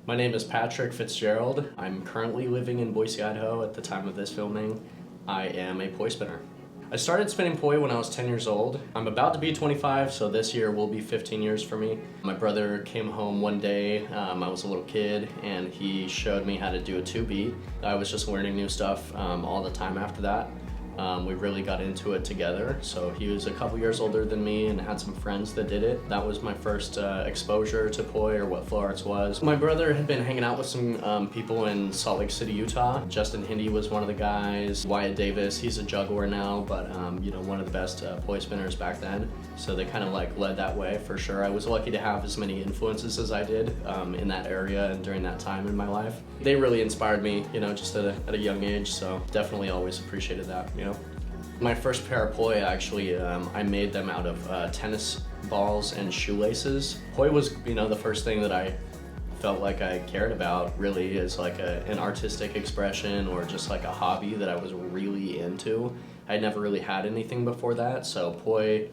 My name is Patrick Fitzgerald. I'm currently living in Boise, Idaho at the time of this filming. I am a poi spinner. I started spinning poi when I was 10 years old. I'm about to be 25, so this year will be 15 years for me. My brother came home one day, I was a little kid, and he showed me how to do a 2-beat. I was just learning new stuff all the time after that. We really got into it together. So he was a couple years older than me and had some friends that did it. That was my first exposure to poi, or what flow arts was. My brother had been hanging out with some people in Salt Lake City, Utah. Justin Hindy was one of the guys. Wyatt Davis, he's a juggler now, but one of the best poi spinners back then. So they kind of like led that way for sure. I was lucky to have as many influences as I did in that area and during that time in my life. They really inspired me, just at a young age. So definitely always appreciated that, My first pair of poi, actually, I made them out of tennis balls and shoelaces. Poi was, the first thing that I felt like I cared about, really, as like an artistic expression or just like a hobby that I was really into. I never really had anything before that, so poi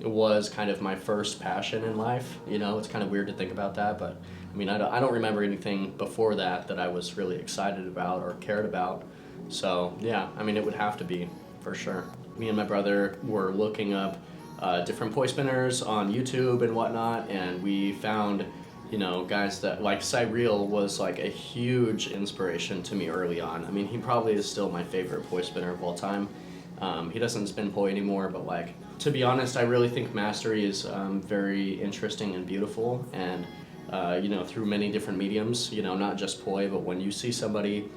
was kind of my first passion in life. It's kind of weird to think about that, but I don't remember anything before that I was really excited about or cared about. So yeah, it would have to be, for sure. Me and my brother were looking up different poi spinners on YouTube and whatnot, and we found, guys that, like Cyril was like a huge inspiration to me early on. He probably is still my favorite poi spinner of all time. He doesn't spin poi anymore, but to be honest, I really think mastery is very interesting and beautiful, and through many different mediums, not just poi, but when you see somebody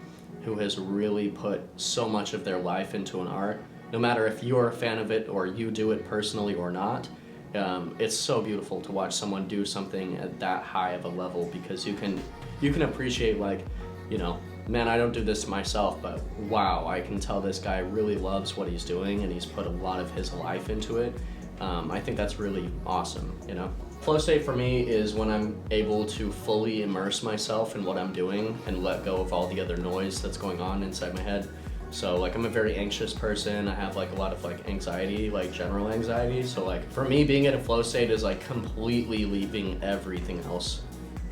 who has really put so much of their life into an art, no matter if you're a fan of it or you do it personally or not, it's so beautiful to watch someone do something at that high of a level, because you can appreciate, man, I don't do this myself, but wow, I can tell this guy really loves what he's doing and he's put a lot of his life into it. I think that's really awesome, Flow state for me is when I'm able to fully immerse myself in what I'm doing and let go of all the other noise that's going on inside my head. So I'm a very anxious person. I have a lot of anxiety, general anxiety. So for me, being at a flow state is completely leaving everything else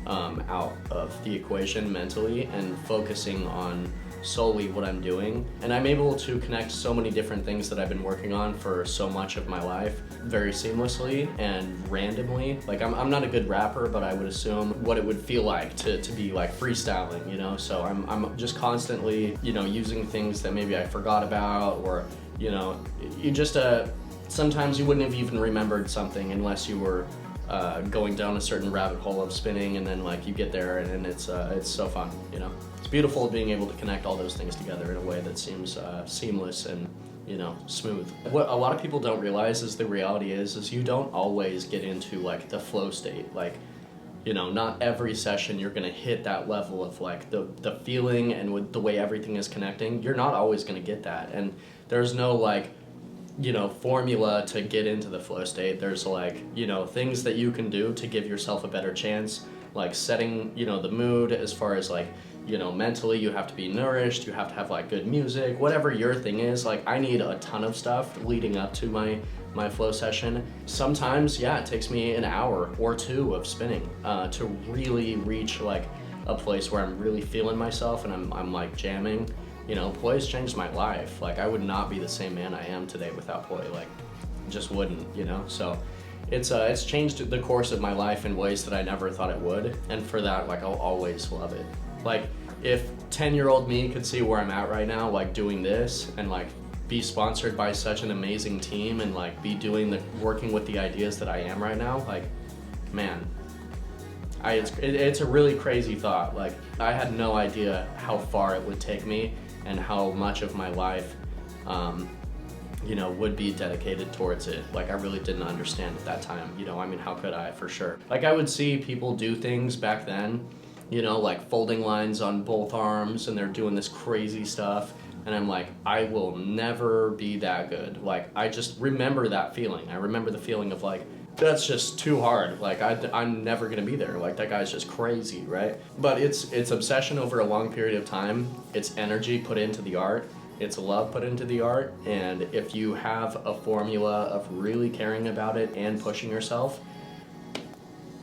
out of the equation mentally and focusing on solely what I'm doing. And I'm able to connect so many different things that I've been working on for so much of my life very seamlessly and randomly. I'm not a good rapper, but I would assume what it would feel like to be freestyling, So I'm just constantly, using things that maybe I forgot about, or, you just, sometimes you wouldn't have even remembered something unless you were going down a certain rabbit hole of spinning, and then you get there and it's so fun, It's beautiful being able to connect all those things together in a way that seems seamless and smooth. What a lot of people don't realize is the reality is you don't always get into the flow state. Not every session you're gonna hit that level of the feeling and with the way everything is connecting. You're not always gonna get that, and there's no formula to get into the flow state. There's things that you can do to give yourself a better chance, setting the mood as far as mentally you have to be nourished, you have to have good music, whatever your thing is. I need a ton of stuff leading up to my flow session. Sometimes, yeah, it takes me an hour or two of spinning to really reach a place where I'm really feeling myself and I'm jamming. Poi's changed my life. I would not be the same man I am today without poi. Just wouldn't, So it's changed the course of my life in ways that I never thought it would. And for that, I'll always love it. If 10-year-old me could see where I'm at right now, doing this and be sponsored by such an amazing team and be working with the ideas that I am right now, man, it's a really crazy thought. I had no idea how far it would take me and how much of my life, would be dedicated towards it. I really didn't understand at that time, how could I, for sure? I would see people do things back then, folding lines on both arms, and they're doing this crazy stuff, and I'm I will never be that good. I just remember that feeling. I remember the feeling of that's just too hard. I'm never gonna be there. That guy's just crazy, right? But it's obsession over a long period of time. It's energy put into the art. It's love put into the art. And if you have a formula of really caring about it and pushing yourself,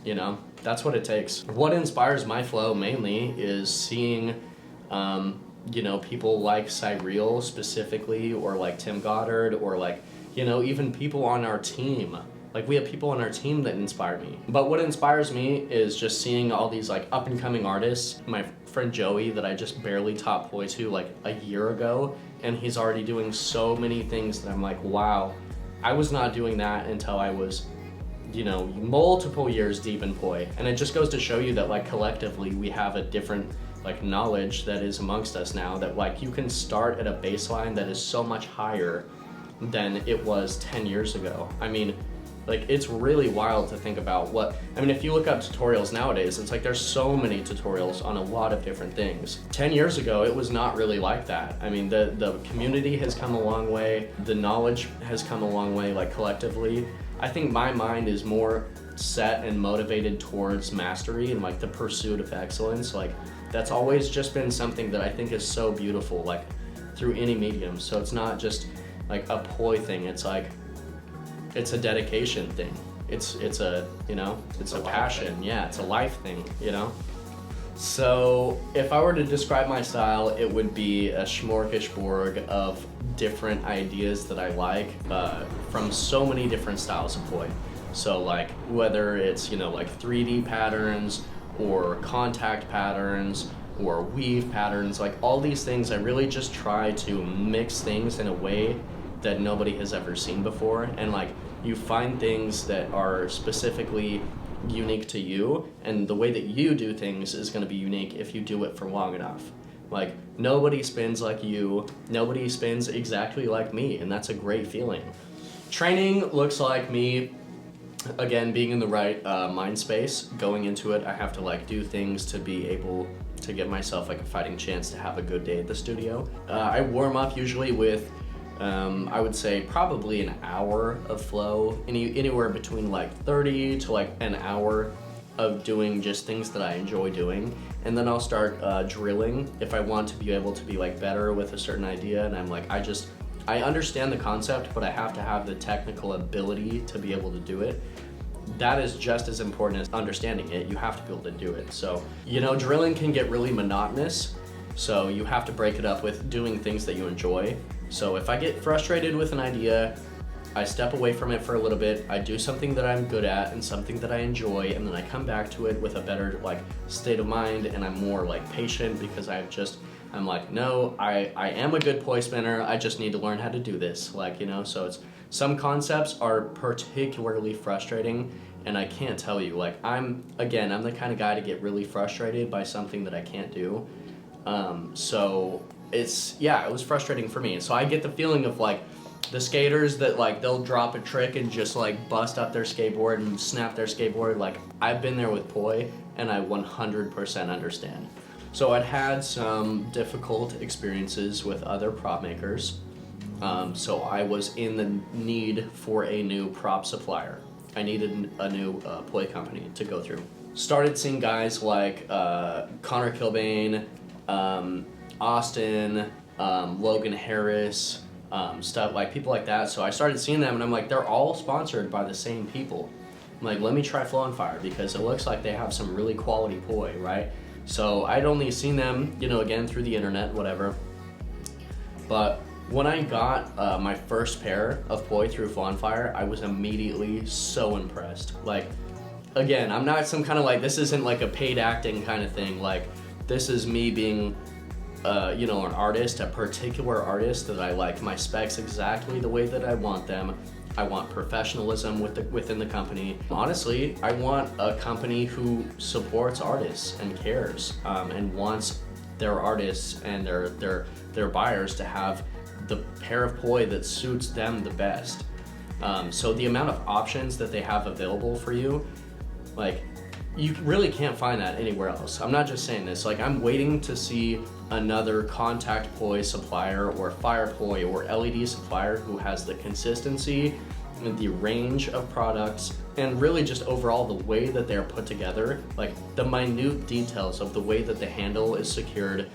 you know? That's what it takes. What inspires my flow mainly is seeing, you know, people like Cyril specifically, or like Tim Goddard, or like, you know, even people on our team. Like, we have people on our team that inspire me. But what inspires me is just seeing all these like up and coming artists. My friend Joey that I just barely taught poi to like a year ago, and he's already doing so many things that I'm like, wow, I was not doing that until I was, you know, multiple years deep in poi. And it just goes to show you that like collectively we have a different like knowledge that is amongst us now, that like you can start at a baseline that is so much higher than it was 10 years ago. I mean, like, it's really wild to think about what, I mean, if you look up tutorials nowadays, it's like there's so many tutorials on a lot of different things. 10 years ago, it was not really like that. I mean, the community has come a long way, the knowledge has come a long way, like collectively. I think my mind is more set and motivated towards mastery and like the pursuit of excellence. Like, that's always just been something that I think is so beautiful, like through any medium. So it's not just like a poi thing, it's like, it's a dedication thing. It's a, you know, it's a passion. Yeah, it's a life thing, you know? So if I were to describe my style, it would be a smorgasbord of different ideas that I like from so many different styles of poi. So like whether it's, you know, like 3D patterns or contact patterns or weave patterns, like all these things, I really just try to mix things in a way that nobody has ever seen before, and like you find things that are specifically unique to you, and the way that you do things is going to be unique if you do it for long enough. Like, nobody spins like you, nobody spins exactly like me, and that's a great feeling. Training looks like me, again, being in the right mind space. Going into it, I have to like do things to be able to give myself like a fighting chance to have a good day at the studio. I warm up usually with I would say probably an hour of flow, anywhere between like 30 to like an hour of doing just things that I enjoy doing. And then I'll start drilling if I want to be able to be like better with a certain idea, and I'm like, I understand the concept, but I have to have the technical ability to be able to do it. That is just as important as understanding it. You have to be able to do it. So, you know, drilling can get really monotonous, so you have to break it up with doing things that you enjoy. So if I get frustrated with an idea, I step away from it for a little bit, I do something that I'm good at and something that I enjoy, and then I come back to it with a better like state of mind, and I'm more like patient because I'm like, no, I am a good poi spinner, I just need to learn how to do this, like, you know. So it's, some concepts are particularly frustrating, and I can't tell you, like, I'm the kind of guy to get really frustrated by something that I can't do. So it was frustrating for me. So I get the feeling of like the skaters that like they'll drop a trick and just like bust up their skateboard and snap their skateboard. Like, I've been there with poi, and I 100% understand. So I'd had some difficult experiences with other prop makers. So I was in the need for a new prop supplier. I needed a new poi company to go through. Started seeing guys like Connor Kilbane, Austin, Logan Harris, stuff like people like that. So I started seeing them, and I'm like, they're all sponsored by the same people. I'm like, let me try Flow and Fire because it looks like they have some really quality poi, right? So I'd only seen them, you know, again through the internet, whatever. But when I got my first pair of poi through Flow and Fire, I was immediately so impressed. Like, again, I'm not some kind of like, this isn't like a paid acting kind of thing. Like, this is me being you know, an artist, a particular artist that I like my specs exactly the way that I want them. I want professionalism within the company. Honestly, I want a company who supports artists and cares and wants their artists and their buyers to have the pair of poi that suits them the best. So the amount of options that they have available for you, like, you really can't find that anywhere else. I'm not just saying this, like, I'm waiting to see another contact poi supplier or fire poi or LED supplier who has the consistency and the range of products and really just overall the way that they're put together, like the minute details of the way that the handle is secured,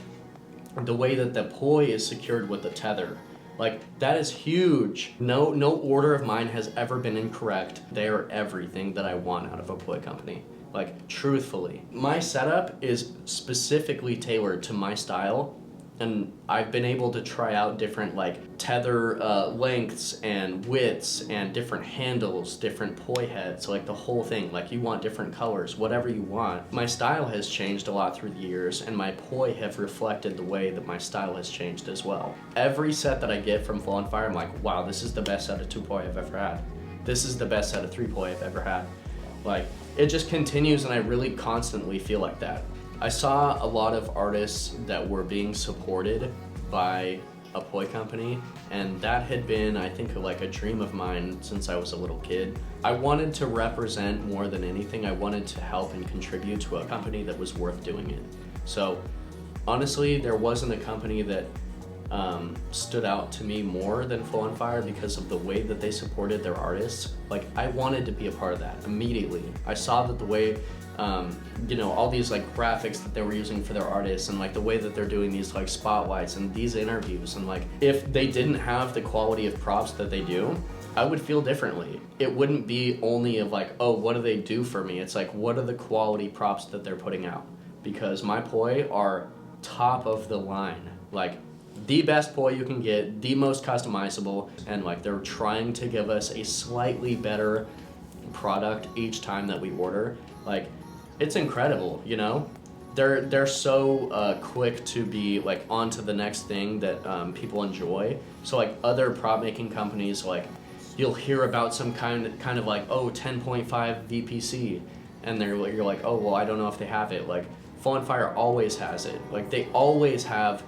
the way that the poi is secured with the tether. Like, that is huge. No order of mine has ever been incorrect. They are everything that I want out of a poi company. Like, truthfully. My setup is specifically tailored to my style, and I've been able to try out different like tether lengths and widths and different handles, different poi heads, like the whole thing. Like, you want different colors, whatever you want. My style has changed a lot through the years, and my poi have reflected the way that my style has changed as well. Every set that I get from Flow on Fire, I'm like, wow, this is the best set of 2 poi I've ever had. This is the best set of 3 poi I've ever had. Like, it just continues, and I really constantly feel like that. I saw a lot of artists that were being supported by a poi company, and that had been, I think, like a dream of mine since I was a little kid. I wanted to represent more than anything. I wanted to help and contribute to a company that was worth doing it. So honestly, there wasn't a company that stood out to me more than Flow on Fire because of the way that they supported their artists. Like, I wanted to be a part of that immediately. I saw that the way all these like graphics that they were using for their artists, and like the way that they're doing these like spotlights and these interviews, and like if they didn't have the quality of props that they do, I would feel differently. It wouldn't be only of like, oh, what do they do for me? It's like, what are the quality props that they're putting out? Because my poi are top of the line, like the best poi you can get, the most customizable, and like they're trying to give us a slightly better product each time that we order. Like, it's incredible, you know? They're so quick to be like on to the next thing that people enjoy. So like other prop making companies, like you'll hear about some kind of like, oh, 10.5 VPC, and you're like, oh, well, I don't know if they have it. Like, Flow on Fire always has it. Like, they always have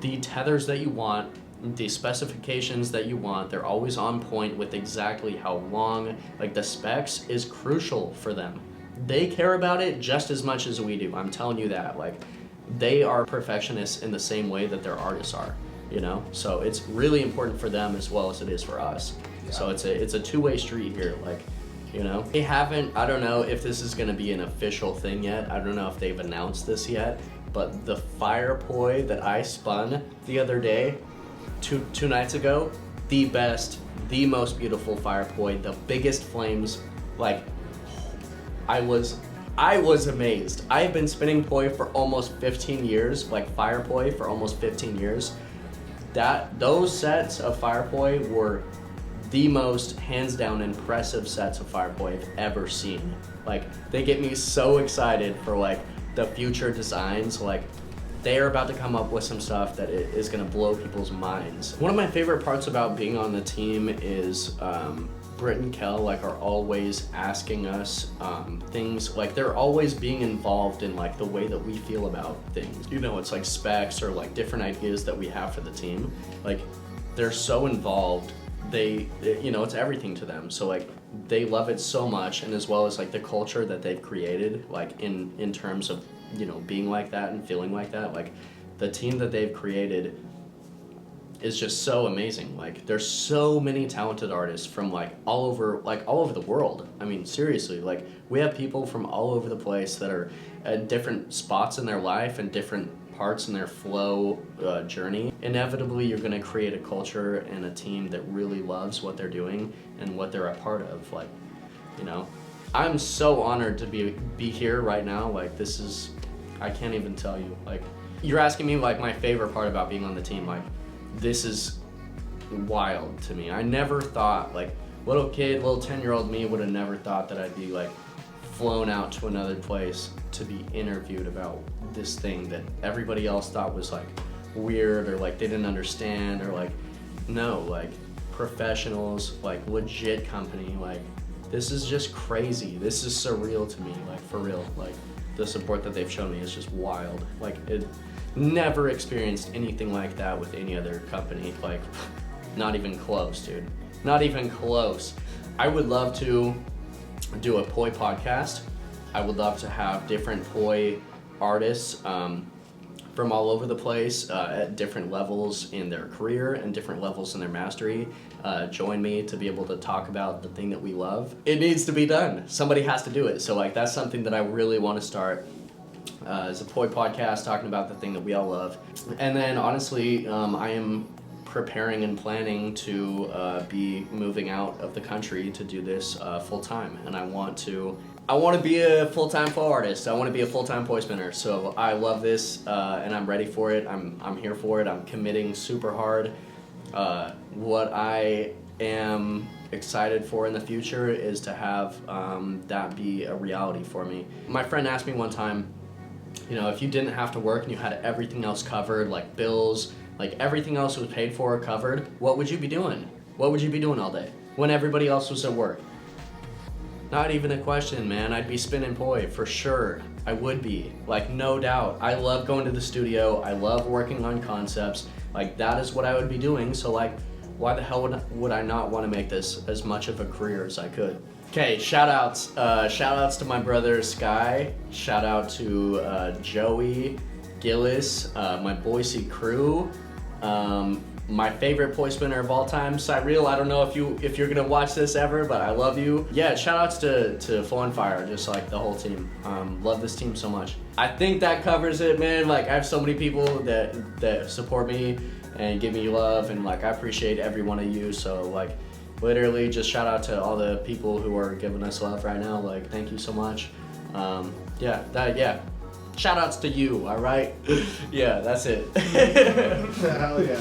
the tethers that you want, the specifications that you want. They're always on point with exactly how long. Like, the specs is crucial for them. They care about it just as much as we do. I'm telling you that. Like, they are perfectionists in the same way that their artists are, you know? So it's really important for them as well as it is for us. Yeah. So it's a two-way street here, like, you know? They haven't, I don't know if this is gonna be an official thing yet. I don't know if they've announced this yet, but the fire poi that I spun the other day, two nights ago, the best, the most beautiful fire poi, the biggest flames, like, I was amazed. I have been spinning poi for almost 15 years, like fire poi for almost 15 years. Those sets of fire poi were the most hands down impressive sets of fire poi I've ever seen. Like, they get me so excited for like the future designs. Like, they are about to come up with some stuff that is gonna blow people's minds. One of my favorite parts about being on the team is Britt and Kel like are always asking us things. Like, they're always being involved in like the way that we feel about things. You know, it's like specs or like different ideas that we have for the team. Like, they're so involved. It's everything to them. So like, they love it so much, and as well as like the culture that they've created, like in terms of, you know, being like that and feeling like that. Like, the team that they've created is just so amazing. Like, there's so many talented artists from like all over the world. I mean, seriously, like, we have people from all over the place that are at different spots in their life and different parts in their flow journey. Inevitably, you're gonna create a culture and a team that really loves what they're doing and what they're a part of. Like, you know, I'm so honored to be here right now. Like, this is, I can't even tell you. Like, you're asking me like my favorite part about being on the team. Like, this is wild to me. I never thought, like, little 10-year-old me would have never thought that I'd be like flown out to another place to be interviewed about this thing that everybody else thought was like weird, or like they didn't understand, or like, no, like professionals, like legit company. Like, this is just crazy. This is surreal to me, like, for real. Like, the support that they've shown me is just wild. Like, it never experienced anything like that with any other company. Like, not even close, dude. Not even close. I would love to do a poi podcast. I would love to have different poi artists from all over the place at different levels in their career and different levels in their mastery join me to be able to talk about the thing that we love. It needs to be done. Somebody has to do it. So like, that's something that I really want to start as a poi podcast, talking about the thing that we all love. And then honestly, I am preparing and planning to be moving out of the country to do this full time, and I want to be a full-time flow artist. I want to be a full-time poi spinner. So I love this, and I'm ready for it. I'm here for it. I'm committing super hard. What I am excited for in the future is to have that be a reality for me. My friend asked me one time, you know, if you didn't have to work and you had everything else covered, like bills, like everything else was paid for or covered, what would you be doing? What would you be doing all day when everybody else was at work? Not even a question, man. I'd be spinning poi for sure. I would be, like, no doubt. I love going to the studio. I love working on concepts. Like, that is what I would be doing. So, like, why the hell would I not want to make this as much of a career as I could? Okay, shout outs to my brother Sky. Shout out to Joey, Gillis, my Boise crew. My favorite poi spinner of all time, Cyril. I don't know if you're gonna watch this ever, but I love you. Yeah, shout outs to Flow and Fire, just like the whole team. Love this team so much. I think that covers it, man. Like, I have so many people that support me and give me love, and like I appreciate every one of you. So like, literally just shout out to all the people who are giving us love right now. Like, thank you so much. Yeah. Shout outs to you, all right? Yeah, that's it. Hell yeah.